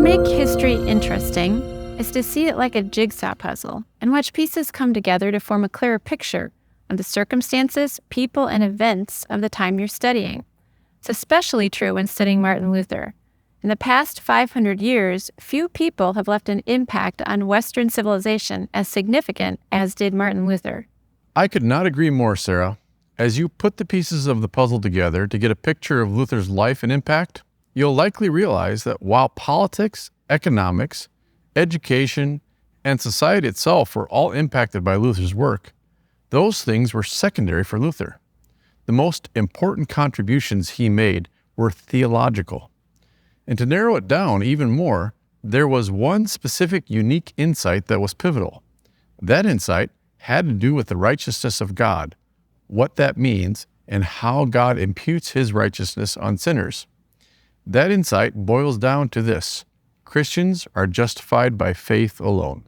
make history interesting is to see it like a jigsaw puzzle and watch pieces come together to form a clearer picture of the circumstances, people, and events of the time you're studying. It's especially true when studying Martin Luther. In the past 500 years, few people have left an impact on Western civilization as significant as did Martin Luther. I could not agree more, Sarah. As you put the pieces of the puzzle together to get a picture of Luther's life and impact, you'll likely realize that while politics, economics, education, and society itself were all impacted by Luther's work, those things were secondary for Luther. The most important contributions he made were theological. And to narrow it down even more, there was one specific unique insight that was pivotal. That insight had to do with the righteousness of God, what that means, and how God imputes his righteousness on sinners. That insight boils down to this: Christians are justified by faith alone.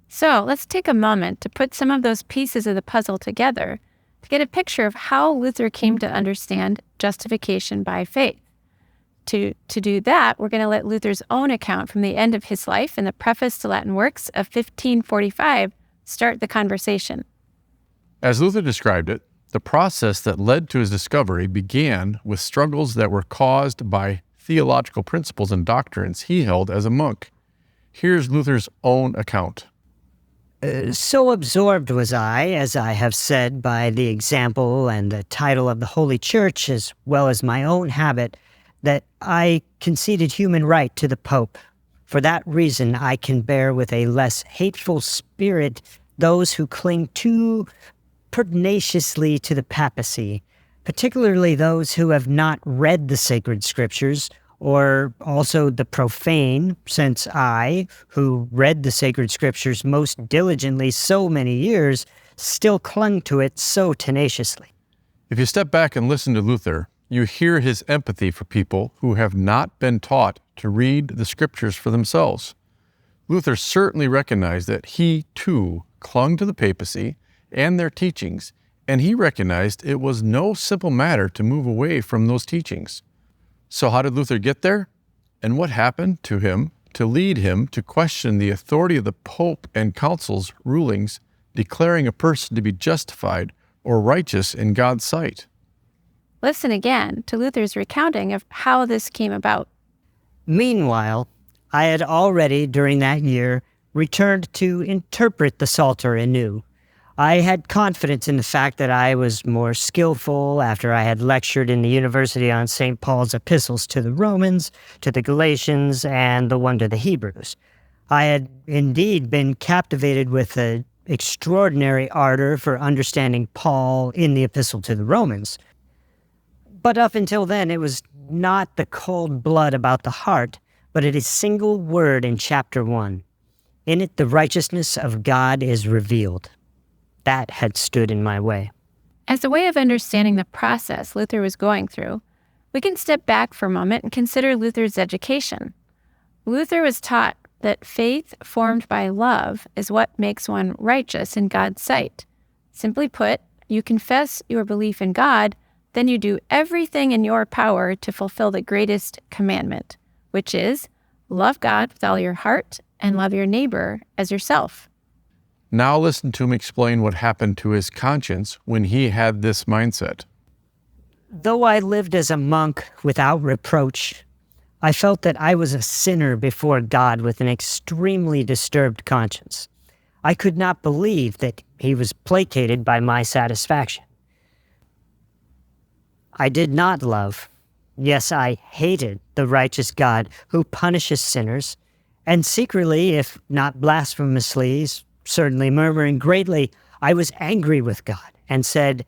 So let's take a moment to put some of those pieces of the puzzle together to get a picture of how Luther came to understand justification by faith. To do that, we're going to let Luther's own account from the end of his life in the Preface to Latin Works of 1545 start the conversation. As Luther described it, the process that led to his discovery began with struggles that were caused by theological principles and doctrines he held as a monk. Here's Luther's own account. So absorbed was I, as I have said, by the example and the title of the Holy Church, as well as my own habit, that I conceded human right to the Pope. For that reason, I can bear with a less hateful spirit those who cling too pertinaciously to the papacy, particularly those who have not read the sacred scriptures, or also the profane, since I, who read the sacred scriptures most diligently so many years, still clung to it so tenaciously. If you step back and listen to Luther, you hear his empathy for people who have not been taught to read the scriptures for themselves. Luther certainly recognized that he, too, clung to the papacy and their teachings, and he recognized it was no simple matter to move away from those teachings. So how did Luther get there? And what happened to him to lead him to question the authority of the Pope and Council's rulings, declaring a person to be justified or righteous in God's sight? Listen again to Luther's recounting of how this came about. Meanwhile, I had already, during that year, returned to interpret the Psalter anew. I had confidence in the fact that I was more skillful after I had lectured in the university on St. Paul's epistles to the Romans, to the Galatians, and the one to the Hebrews. I had indeed been captivated with an extraordinary ardor for understanding Paul in the epistle to the Romans. But up until then, it was not the cold blood about the heart, but a single word in chapter 1. In it, the righteousness of God is revealed. That had stood in my way. As a way of understanding the process Luther was going through, we can step back for a moment and consider Luther's education. Luther was taught that faith formed by love is what makes one righteous in God's sight. Simply put, you confess your belief in God, then you do everything in your power to fulfill the greatest commandment, which is love God with all your heart and love your neighbor as yourself. Now listen to him explain what happened to his conscience when he had this mindset. Though I lived as a monk without reproach, I felt that I was a sinner before God with an extremely disturbed conscience. I could not believe that he was placated by my satisfaction. I did not love, yes, I hated the righteous God who punishes sinners, and secretly, if not blasphemously, certainly murmuring greatly, I was angry with God and said,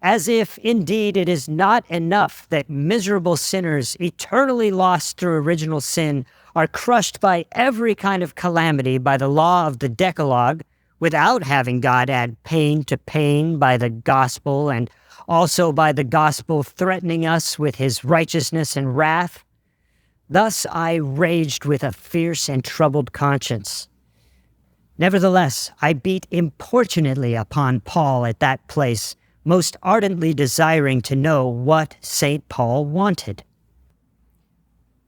as if indeed it is not enough that miserable sinners eternally lost through original sin are crushed by every kind of calamity by the law of the Decalogue, without having God add pain to pain by the gospel, and also by the gospel threatening us with his righteousness and wrath. Thus I raged with a fierce and troubled conscience. Nevertheless, I beat importunately upon Paul at that place, most ardently desiring to know what St. Paul wanted.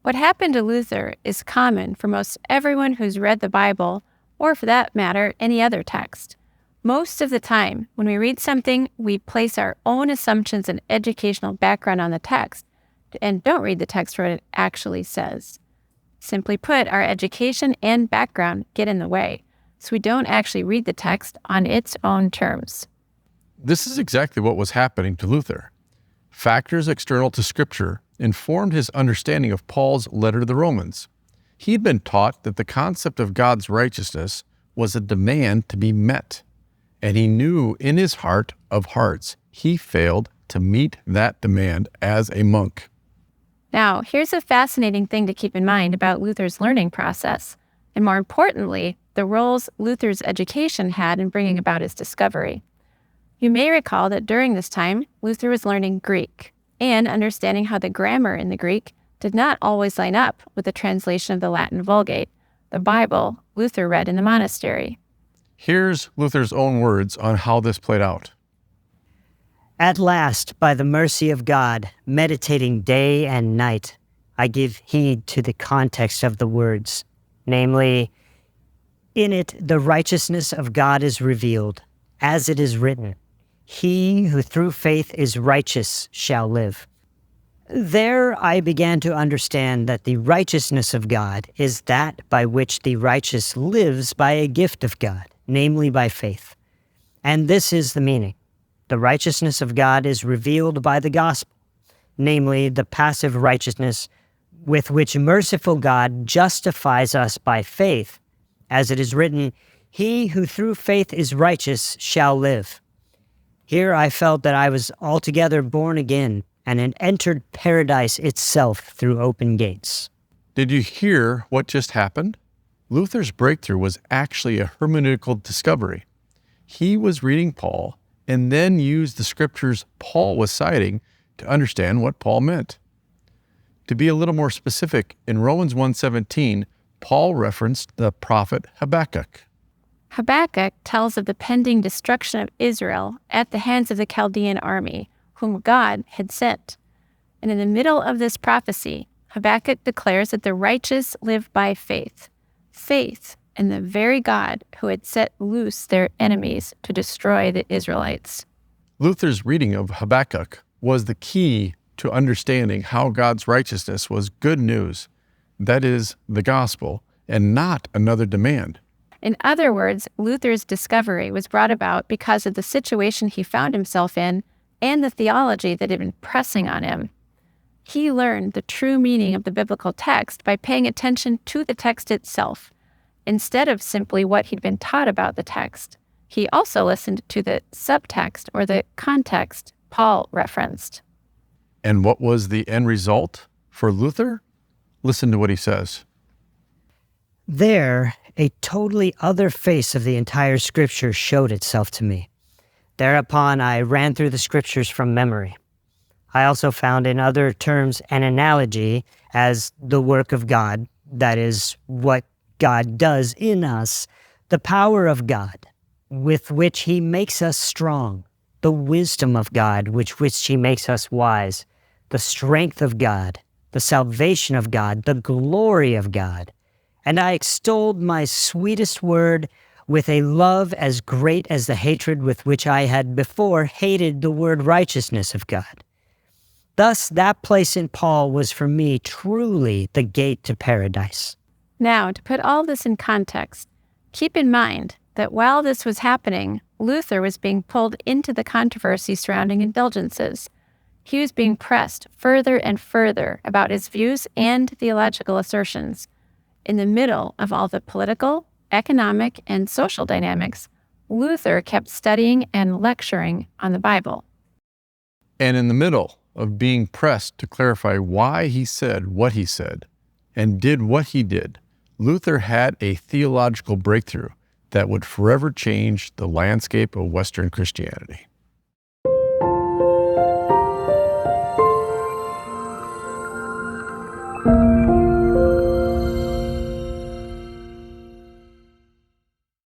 What happened to Luther is common for most everyone who's read the Bible, or for that matter, any other text. Most of the time, when we read something, we place our own assumptions and educational background on the text, and don't read the text for what it actually says. Simply put, our education and background get in the way, so we don't actually read the text on its own terms. This is exactly what was happening to Luther. Factors external to Scripture informed his understanding of Paul's letter to the Romans. He'd been taught that the concept of God's righteousness was a demand to be met, and he knew in his heart of hearts he failed to meet that demand as a monk. Now, here's a fascinating thing to keep in mind about Luther's learning process, and more importantly, the roles Luther's education had in bringing about his discovery. You may recall that during this time, Luther was learning Greek and understanding how the grammar in the Greek did not always line up with the translation of the Latin Vulgate, the Bible Luther read in the monastery. Here's Luther's own words on how this played out. At last, by the mercy of God, meditating day and night, I give heed to the context of the words, namely, in it the righteousness of God is revealed, as it is written, he who through faith is righteous shall live. There I began to understand that the righteousness of God is that by which the righteous lives by a gift of God, namely by faith. And this is the meaning. The righteousness of God is revealed by the gospel, namely the passive righteousness with which merciful God justifies us by faith, as it is written, he who through faith is righteous shall live. Here I felt that I was altogether born again and had entered paradise itself through open gates. Did you hear what just happened? Luther's breakthrough was actually a hermeneutical discovery. He was reading Paul and then used the scriptures Paul was citing to understand what Paul meant. To be a little more specific, in Romans 1:17, Paul referenced the prophet Habakkuk. Habakkuk tells of the pending destruction of Israel at the hands of the Chaldean army, whom God had sent. And in the middle of this prophecy, Habakkuk declares that the righteous live by faith. Faith in the very God who had set loose their enemies to destroy the Israelites. Luther's reading of Habakkuk was the key to understanding how God's righteousness was good news, that is, the gospel, and not another demand. In other words, Luther's discovery was brought about because of the situation he found himself in and the theology that had been pressing on him. He learned the true meaning of the biblical text by paying attention to the text itself, instead of simply what he'd been taught about the text. He also listened to the subtext or the context Paul referenced. And what was the end result for Luther? Listen to what he says. There, a totally other face of the entire Scripture showed itself to me. Thereupon I ran through the Scriptures from memory. I also found in other terms an analogy as the work of God, that is, what God does in us, the power of God, with which he makes us strong, the wisdom of God, with which he makes us wise, the strength of God, the salvation of God, the glory of God. And I extolled my sweetest word with a love as great as the hatred with which I had before hated the word righteousness of God. Thus, that place in Paul was for me truly the gate to paradise. Now, to put all this in context, keep in mind that while this was happening, Luther was being pulled into the controversy surrounding indulgences. He was being pressed further and further about his views and theological assertions. In the middle of all the political, economic, and social dynamics, Luther kept studying and lecturing on the Bible. And in the middle of being pressed to clarify why he said what he said and did what he did, Luther had a theological breakthrough that would forever change the landscape of Western Christianity.